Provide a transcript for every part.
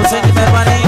हुसैन की मेहरबानी।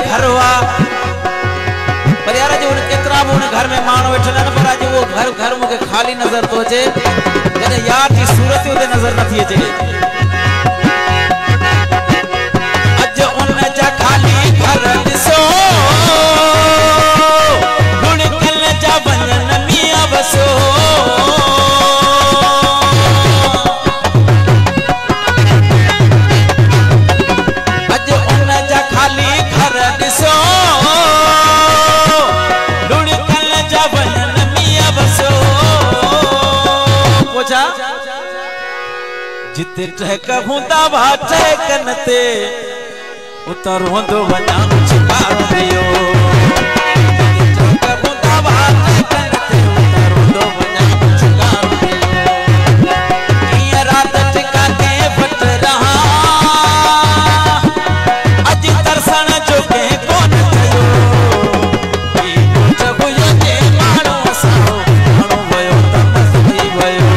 घर हुआ पर यार जो केतरा उन घर में मानो बैठल न पर आज वो घर मुके खाली नजर तो अचे जने यार की सूरत उते नजर नथी अचे अज उन जा खाली घर दिसो गुण कल जा बनन मिया बसो जिते टहक हुंदा भाटे कनते उतर होंदो वना छिपार दियो जिते टहक हुंदा भाटे कनते उतर होंदो वना छिपार दियो ये रात टिका के फट रहा अज तरसन जो के कोन थयो ई कुछ हुयो जे मानो साओ मानो वयो तमसी वयो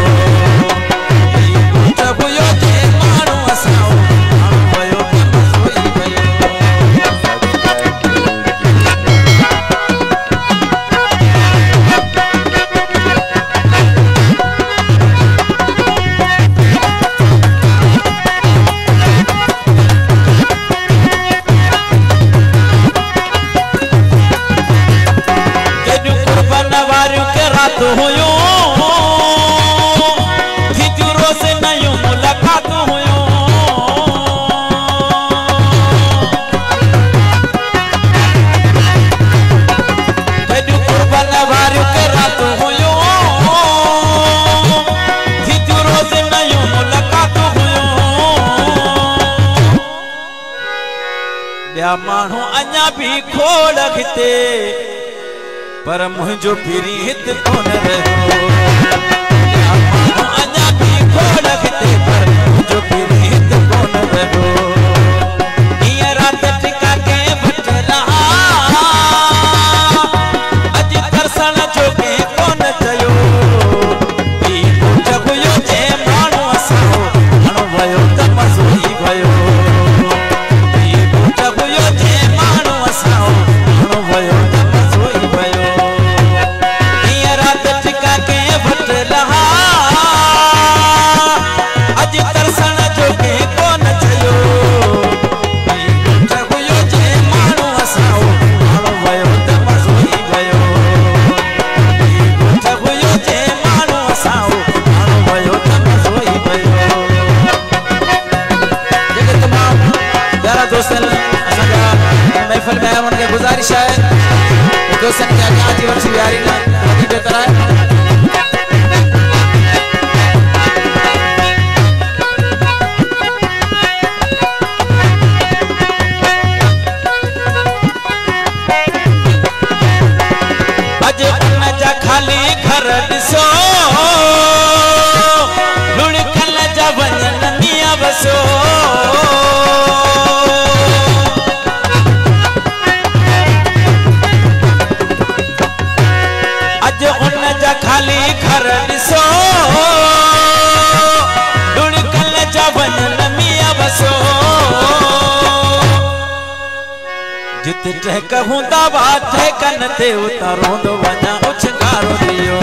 मानो अञा भी खोड़ खिते पर मुझो फिरी हित कोन रहो मानो अञा भी खोड़ खिते पर मुझो फिरी हित कोन रहो ये रात टिका के भट रहा अज तरसन जो के कोन चयो ई जब यो जे मानो असाओ मानो भयो त मसोई भयो गुजारिश है दोस्तन के आगे आज वर्ष यारी ना अभी बेहतर है अज उन जा खाली घर दिसो लुणकल जा वञन मिया बसो खाली घर दिसो लुणकल जा वञन मिया बसो जिते टहक हुंदा भाटे कन ते उतारोंदो वञा उछकारो दियो।